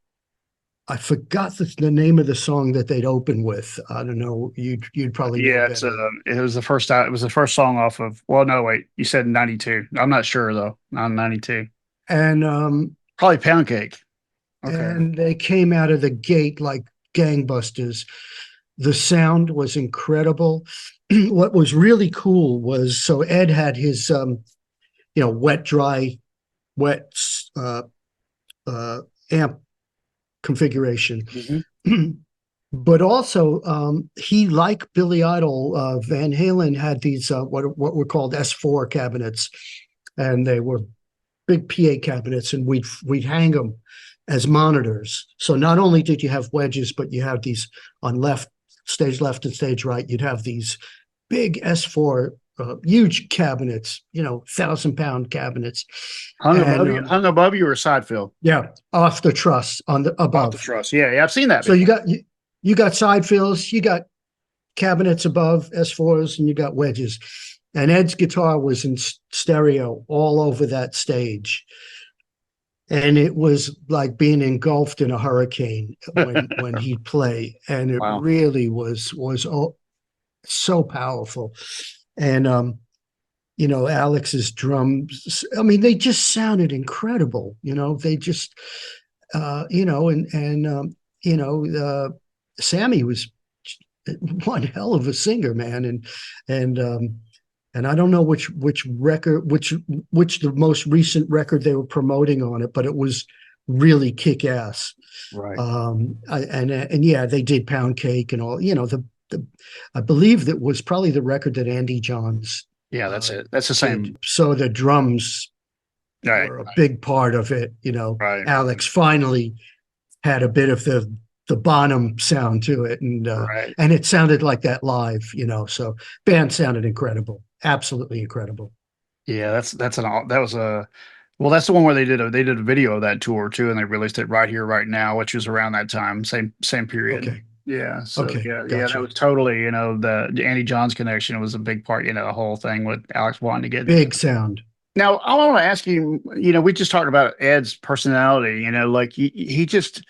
I forgot the name of the song that they'd open with. I don't know. You'd probably know Yeah, better. it was the first time. It was the first song off of. Well, no, wait. You said '92. I'm not sure though. I'm '92. And Probably Pound Cake. Okay. they came out of the gate like gangbusters. The sound was incredible. What was really cool was so Ed had his wet dry wet amp configuration. Mm-hmm. But also, he, like Billy Idol, Van Halen had these what were called S4 cabinets, and they were big PA cabinets, and we'd hang them as monitors. So not only did you have wedges, but you had these on stage left and stage right. You'd have these big S4 huge cabinets, 1,000-pound cabinets. Hung above you or side fill? Yeah, off the truss on the Off the above. truss. Yeah, yeah, I've seen that So before. you got side fills, you got cabinets above S4s, and you got wedges. And Ed's guitar was in stereo all over that stage. And it was like being engulfed in a hurricane when he'd play. And it Wow. really was so powerful. And Alex's drums, I mean, they just sounded incredible. They just Sammy was one hell of a singer, man. And I don't know which record, which the most recent record they were promoting on it, but it was really kick ass. Right. And yeah, they did Pound Cake and all. I believe that was probably the record that Andy Johns. Yeah, that's it. That's the same. Did. So the drums Right. were a big part of it. Right. Alex finally had a bit of the Bonham sound to it, Right. and it sounded like that live. So band sounded incredible, absolutely incredible. Yeah, that was a well, that's the one where they did a video of that tour too, and they released it right here, right now, which was around that time, same period. Okay. Yeah. So Okay. yeah, Gotcha. that was totally, the Andy Johns connection was a big part, the whole thing with Alex wanting to get Big sound. Now, I want to ask you, we just talked about Ed's personality, like he just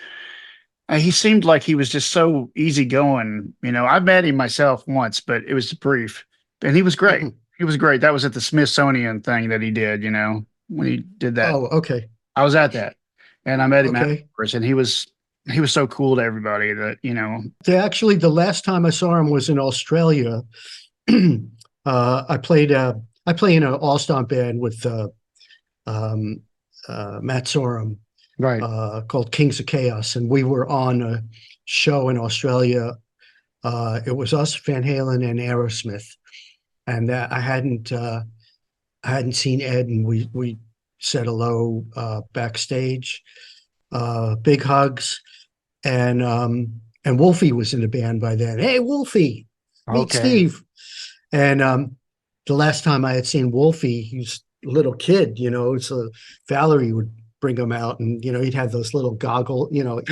he seemed like he was just so easygoing. I met him myself once, but it was brief, and he was great. Mhm. He was great. That was at the Smithsonian thing that he did, when he did that. Oh, okay. I was at that, and I met him Okay. afterwards, and he was so cool to everybody that. Actually, the last time I saw him was in Australia. I play in an all-star band with Matt Sorum, Right. called Kings of Chaos, and we were on a show in Australia. It was us, Van Halen, and Aerosmith, and I hadn't seen Ed, and we said hello backstage, big hugs, and Wolfie was in the band by then. Hey, Wolfie, meet Okay. Steve. And the last time I had seen Wolfie, he was a little kid, so Valerie would bring him out, and he'd have those little goggle, ear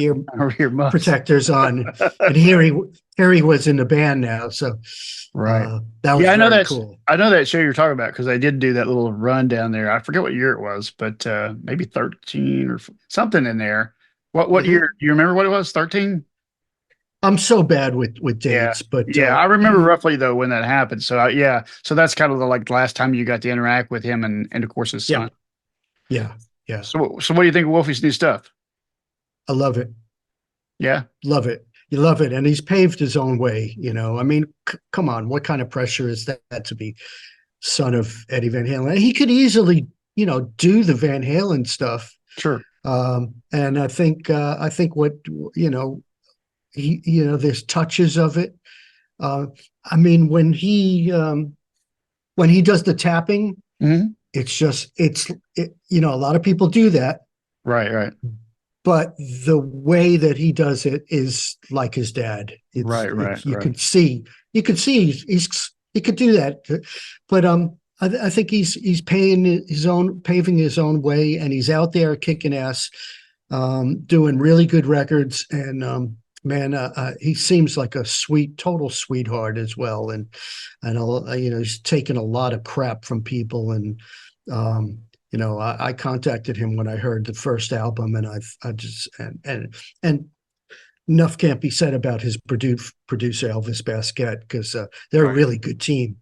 Your must. protectors on. And here he was in the band now, so Right. that was Yeah, I know very that. cool. I know that show you're talking about because I did do that little run down there. I forget what year it was, but maybe 13 or something in there. What Mhm. year? Do you remember what it was? 13? I'm so bad with Yeah. dates, but Yeah. I remember roughly though when that happened. So yeah. So that's kind of the like last time you got to interact with him and of course his yeah, son. yeah, yeah. So what do you think of Wolfie's new stuff? I love it. Yeah. Love it. You love it. And he's paved his own way, you know. I mean, come on, what kind of pressure is that to be son of Eddie Van Halen? He could easily, you know, do the Van Halen stuff. Sure. And I think what, you know, you know, there's touches of it. Uh, I mean, when he does the tapping, Hmm. it's just, you know, a lot of people do that, Right. Right. but the way that he does it is like his dad. Right. Right. You Right. could see, he could do that, but I think he's paving his own way, and he's out there kicking ass, doing really good records, and man, he seems like a total sweetheart as well, and you know, he's taken a lot of crap from people, and you know, I contacted him when I heard the first album, and I just and enough can't be said about his producer Elvis Basquet, because they're a Right. really good team,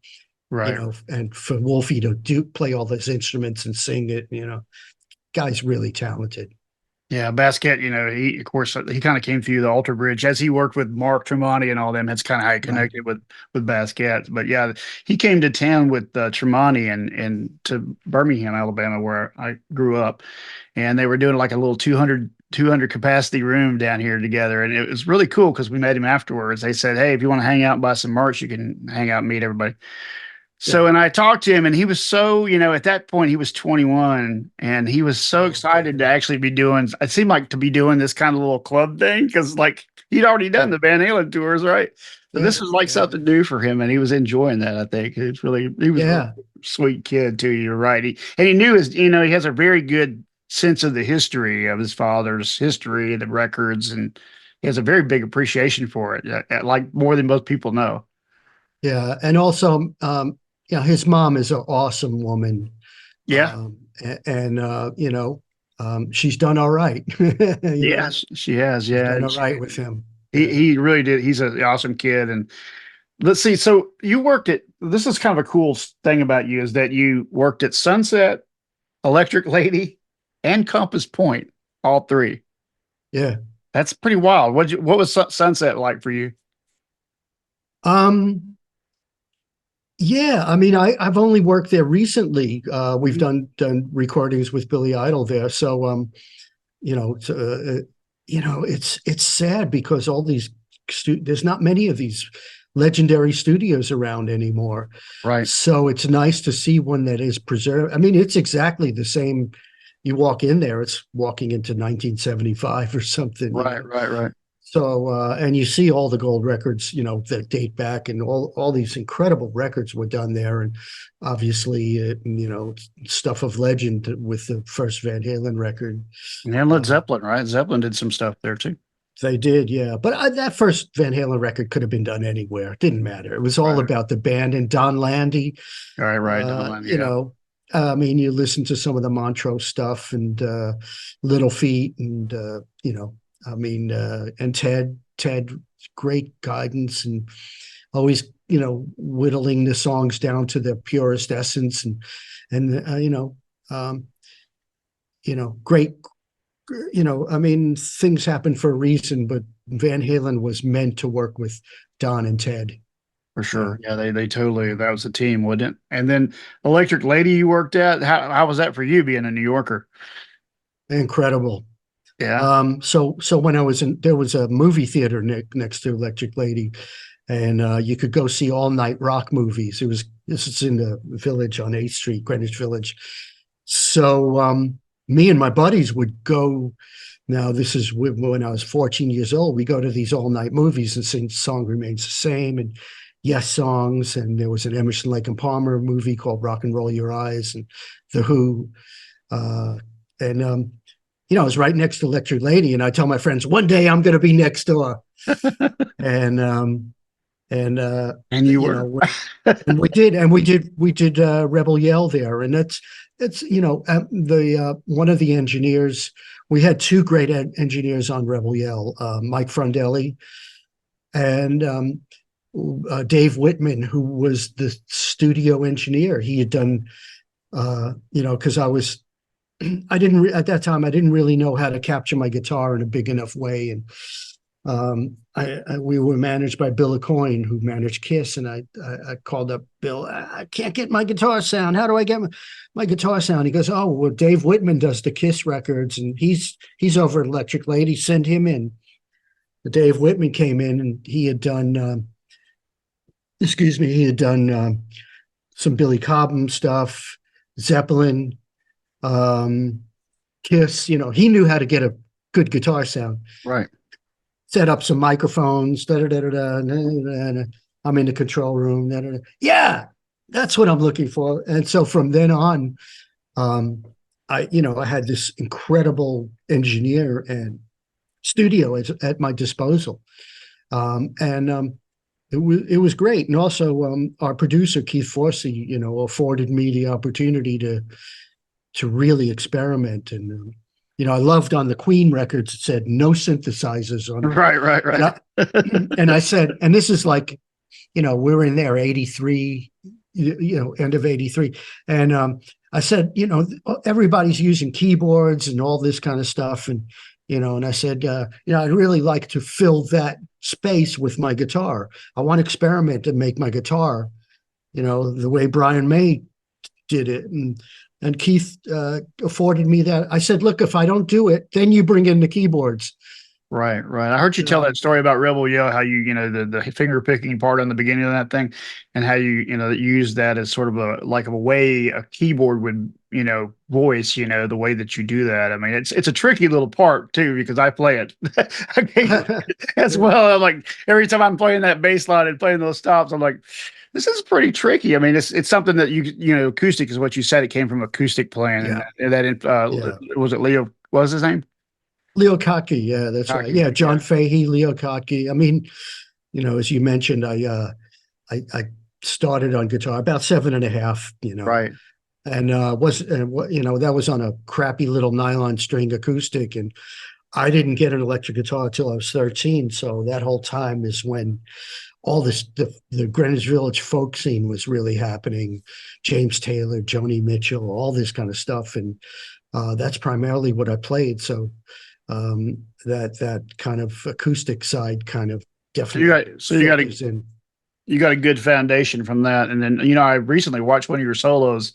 you Right. know, and for Wolfie to play all those instruments and sing it, you know, guy's really talented. Yeah, Basquiat, you know, he of course he kind of came through the Alter Bridge as he worked with Mark Tremonti and all them. That's kind of how he Right. connected with Basquiat. But yeah, he came to town with Tremonti and to Birmingham, Alabama, where I grew up, and they were doing like a little 200 capacity room down here together, and it was really cool because we met him afterwards. They said, "Hey, if you want to hang out and buy some merch, you can hang out and meet everybody." Yeah. So, and I talked to him, and he was so, you know, at that point, he was 21, and he was so Oh, excited to actually be doing, it seemed like to be doing this kind of little club thing because, like, he'd already done yeah. the Van Halen tours, right? So, Yeah. this was like Yeah. something new for him, and he was enjoying that, I think. He was really Yeah. sweet kid, too. You're right. And he knew his, you know, he has a very good sense of the history of his father's history, the records, and he has a very big appreciation for it, like more than most people know. Yeah. And also, you know, his mom is an awesome woman. Yeah. And you know, she's done all right. You know, Yes, she has. she's Yeah. done all right with him. He Yeah. he really did. He's an awesome kid. And let's see. So you worked at this is kind of a cool thing about you is that you worked at Sunset, Electric Lady, and Compass Point, all three. Yeah. That's pretty wild. What was Sunset like for you? Um, yeah, I mean, I've only worked there recently. We've Mhm. done recordings with Billy Idol there. So you know, you know, it's sad because all these there's not many of these legendary studios around anymore. Right, So it's nice to see one that is preserved. I mean, it's exactly the same. You walk in there, it's walking into 1975 or something, you right, know. right, right. So and you see all the gold records, you know, that date back, and all these incredible records were done there, and obviously, you know, stuff of legend with the first Van Halen record. And Led Uh, Zeppelin, right? Zeppelin did some stuff there too. they did, yeah. But that first Van Halen record could have been done anywhere. It didn't matter. It was all Right, about the band and Don Landy. right, right. Don, You yeah, know, I mean, you listen to some of the Montrose stuff, and Little Feat, and you know, I mean, and Ted, great guidance, and always, you know, whittling the songs down to the purest essence, and um, you know, great, you know, I mean, things happen for a reason, but Van Halen was meant to work with Don and Ted. for Yeah, sure. Yeah, they totally that was a team, wasn't it? And then Electric Lady you worked at. How was that for you being a New Yorker? incredible. Yeah. So when I was in, there was a movie theater next to Electric Lady, and you could go see all night rock movies. This is in the Village on 8th Street, Greenwich Village. So me and my buddies would go. Now this is when I was 14 years old. We go to these all night movies and sing "Song Remains the Same" and Yes songs. And there was an Emerson, Lake and Palmer movie called "Rock and Roll Your Eyes," and The Who. Uh, and you know, I was right next to Electric Lady, and I tell my friends, one day I'm going to be next door. And and And you you were. know, and we did Rebel Yell there, and that's you know, the one of the engineers. We had two great engineers on Rebel Yell, Mike Frondelli, and Dave Whitman, who was the studio engineer. He had done, because I didn't at that time I didn't really know how to capture my guitar in a big enough way, and we were managed by Bill Aucoin, who managed Kiss, and I called up Bill. I can't get my guitar sound. How do I get my guitar sound? He goes, oh, well, Dave Whitman does the Kiss records, and he's over at Electric Lady. Send him in. Dave Whitman came in, and he had done, some Billy Cobham stuff, Zeppelin, Kiss. He knew how to get a good guitar sound. Right. Set up some microphones. I'm in the control room. Yeah, that's what I'm looking for. And so from then on, I had this incredible engineer and studio at my disposal, and it was great. And also, our producer Keith Forsey, afforded me the opportunity to really experiment. And I loved on the Queen records, it said no synthesizers on it. Right. And I said, and this is like, we're in there 83, end of 83. And I said, everybody's using keyboards and all this kind of stuff. And, and I said, I'd really like to fill that space with my guitar. I want to experiment and make my guitar, the way Brian May did it. And Keith afforded me that. I said, look, if I don't do it, then you bring in the keyboards. Right. I heard you tell that story about Rebel Yell, how you, the finger picking part on the beginning of that thing, and how you use that as sort of a way a keyboard would, voice, the way that you do that. I mean, it's a tricky little part too, because I play it as well. I'm like, every time I'm playing that bass line and playing those stops, I'm like, this is pretty tricky. I mean, it's something that acoustic is what you said. It came from acoustic playing, Yeah. and that was it. Leo, what was his name? Leo Kottke. Yeah, that's Kottke, right. Yeah, John Fahey, Leo Kottke. I mean, as you mentioned, I started on guitar about 7.5. Right. And that was on a crappy little nylon string acoustic, and I didn't get an electric guitar until I was 13. So that whole time is when all this, the Greenwich Village folk scene was really happening. James Taylor, Joni Mitchell, all this kind of stuff. And that's primarily what I played. So that kind of acoustic side kind of definitely. You got a good foundation from that. And then, I recently watched one of your solos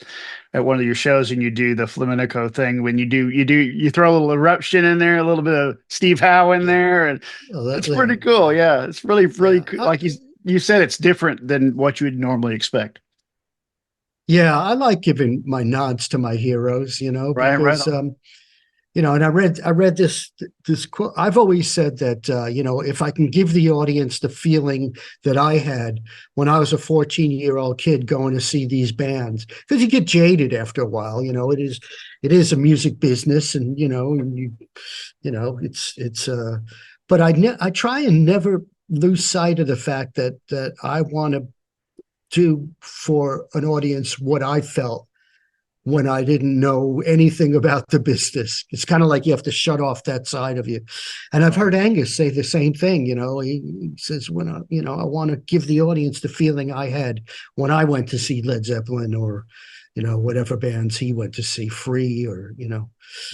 at one of your shows, and you do the flamenco thing when you throw a little eruption in there, a little bit of Steve Howe in there. And it's pretty cool. Yeah. It's really cool. Like you said, it's different than what you would normally expect. Yeah. I like giving my nods to my heroes, because, and I read this quote. I've always said that, if I can give the audience the feeling that I had when I was a 14-year-old kid going to see these bands, because you get jaded after a while, it is a music business, and, but I try and never lose sight of the fact that I want to do for an audience what I felt when I didn't know anything about the business. It's kind of like you have to shut off that side of you. And I've heard Angus say the same thing. He says, when I want to give the audience the feeling I had when I went to see Led Zeppelin, or, whatever bands he went to see, Free, or,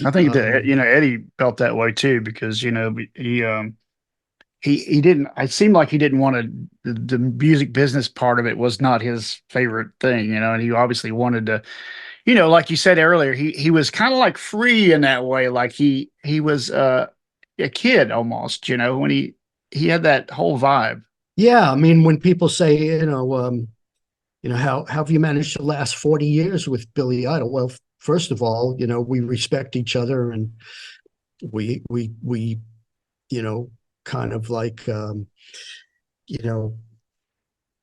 I think that, Eddie felt that way too, because, he didn't, it seemed like he didn't want to, the music business part of it was not his favorite thing, and he obviously wanted to, like you said earlier, he was kind of like free in that way. Like he was a kid almost, when he had that whole vibe. Yeah. I mean, when people say, how have you managed to last 40 years with Billy Idol? Well, first of all, we respect each other, and we kind of like,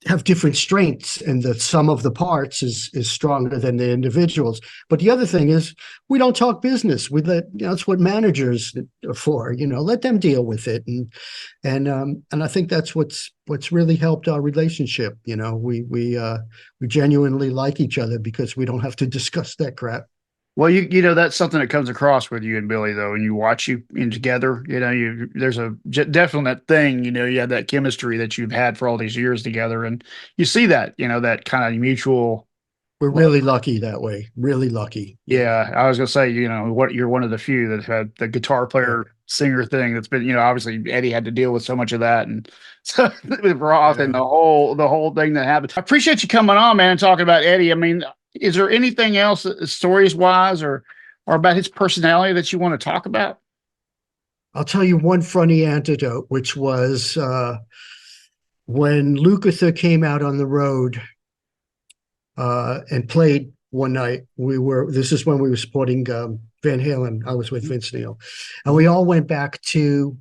have different strengths, and the sum of the parts is stronger than the individuals. But the other thing is, we don't talk business. We that's what managers are for. Let them deal with it, and I think that's what's really helped our relationship. We genuinely like each other because we don't have to discuss that crap. Well, you know that's something that comes across with you and Billy though, and you watch you in together. You know, there's a definite thing. You know, you have that chemistry that you've had for all these years together, and you see that. You know, that kind of mutual We're love. really lucky that way. Really lucky. Yeah. Yeah, I was gonna say, you know, what you're one of the few that had the guitar Yeah. player singer thing that's been, you know, obviously Eddie had to deal with so much of that, and so with Roth and Yeah. the whole thing that happened. I appreciate you coming on, man, and talking about Eddie. I mean, is there anything else, stories wise, or about his personality that you want to talk about? I'll tell you one funny anecdote, which was when Lukather came out on the road and played one night. This is when we were supporting Van Halen. I was with Vince Neil, and we all went back to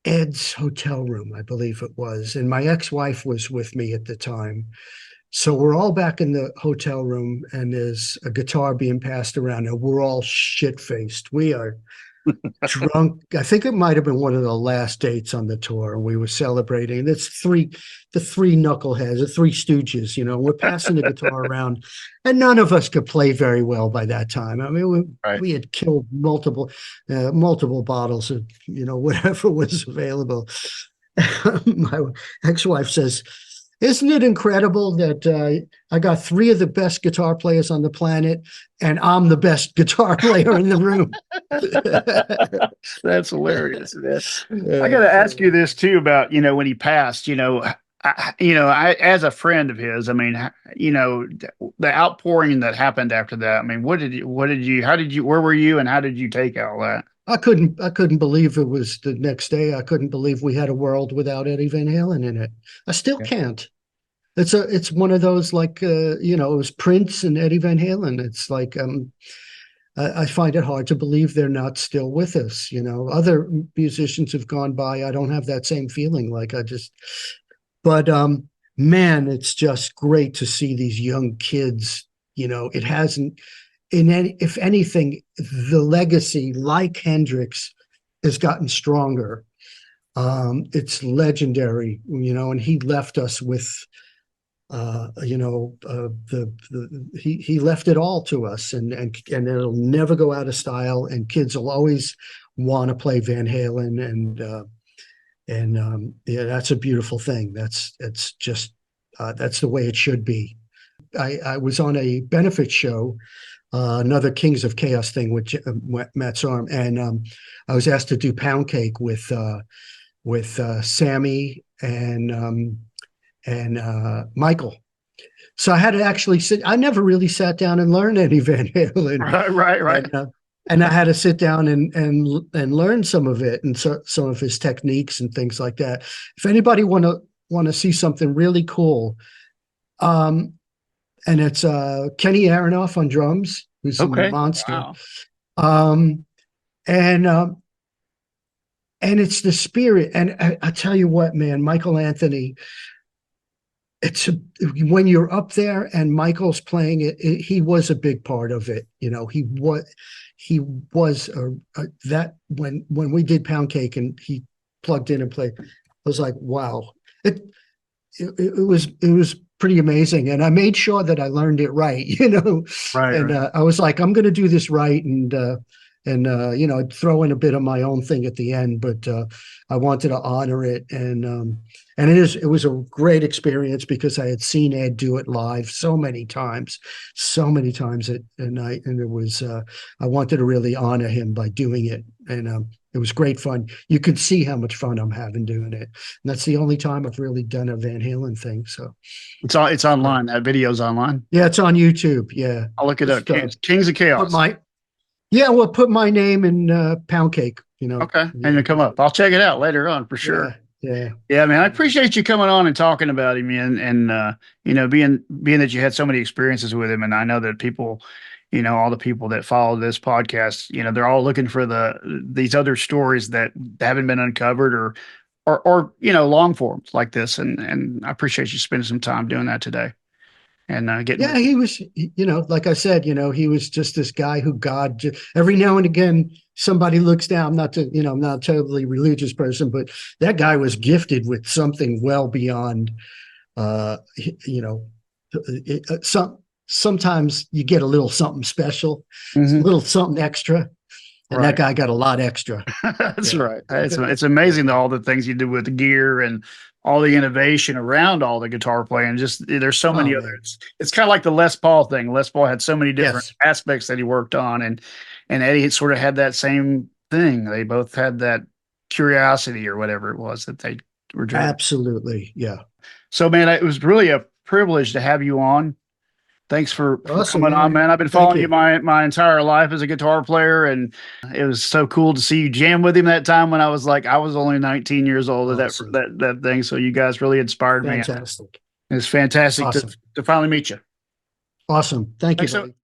Ed's hotel room, I believe it was, and my ex-wife was with me at the time. So we're all back in the hotel room, and there's a guitar being passed around, and we're all shit-faced. We are drunk. I think it might have been one of the last dates on the tour, and we were celebrating. And it's the three knuckleheads, the three stooges, you know, we're passing the guitar around, and none of us could play very well by that time. I mean, Right. we had killed multiple bottles of, you know, whatever was available. My ex-wife says, isn't it incredible that I got three of the best guitar players on the planet, and I'm the best guitar player in the room? That's hilarious. I got Yeah, to ask so you this too about, you know, when he passed, I as a friend of his, I mean, you know, the outpouring that happened after that. I mean, how did you, where were you and how did you take all that? I couldn't believe it was the next day. I couldn't believe we had a world without Eddie Van Halen in it. I still Yeah. can't. It's one of those like you know, it was Prince and Eddie Van Halen. It's like I find it hard to believe they're not still with us. You know, other musicians have gone by. I don't have that same feeling. But man, it's just great to see these young kids. You know, it hasn't if anything, the legacy, like Hendrix, has gotten stronger. It's legendary, you know, and he left us with he left it all to us, and it'll never go out of style, and kids will always want to play Van Halen, and yeah, that's a beautiful thing. It's just that's the way it should be. I was on a benefit show, another Kings of Chaos thing with Matt Sorum, and I was asked to do Pound Cake with Sammy and Michael. So I had to actually sit. I never really sat down and learned any Van Halen, Right. and I had to sit down and learn some of it, and some of his techniques and things like that. If anybody want to see something really cool, um, and it's Kenny Aronoff on drums, who's a Okay. monster, Wow. um, and it's the spirit. And I tell you what, man, Michael Anthony. When you're up there and Michael's playing it, he was a big part of it. You know, he was that when we did Pound Cake and he plugged in and played, I was like, wow, it was pretty amazing. And I made sure that I learned it right, you know, and Right. I was like, I'm going to do this right, and you know, I'd throw in a bit of my own thing at the end, but I wanted to honor it, and it was a great experience because I had seen Ed do it live so many times at night, and it was I wanted to really honor him by doing it, and it was great fun. You could see how much fun I'm having doing it, and that's the only time I've really done a Van Halen thing. So It's online. That video's online. yeah, it's on YouTube. Yeah, I'll look it up. just Kings of put Chaos. my yeah, well, put my name in Pound Cake. You know, Okay. And then come up. I'll check it out later on for sure. yeah, yeah. Yeah, man, I appreciate you coming on and talking about him and you know, being that you had so many experiences with him. And I know that people, you know, all the people that follow this podcast, you know, they're all looking for these other stories that haven't been uncovered or you know, long forms like this. And I appreciate you spending some time doing that today and getting Yeah, he was, you know, like I said, you know, he was just this guy who every now and again, somebody looks down, I'm not a totally religious person, but that guy was gifted with something well beyond, you know, sometimes you get a little something special, a Hmm. little something extra, and that Right. guy got a lot extra. That's Yeah. right. It's amazing all the things you do with the gear and all the innovation around all the guitar playing. Just there's so Oh many man. others. It's kind of like the Les Paul thing. Les Paul had so many different Yes. aspects that he worked on, and Eddie had sort of had that same thing. They both had that curiosity or whatever it was that they were driven. Absolutely. Yeah. So, man, it was really a privilege to have you on. Thanks for Awesome, coming on, man. man. I've been Thank following you you. my entire life as a guitar player, and it was so cool to see you jam with him that time when I was only 19 years old at Awesome. that thing. So you guys really inspired me. Fantastic. It's fantastic Awesome. to finally meet you. Awesome. Thank you, Thanks so buddy.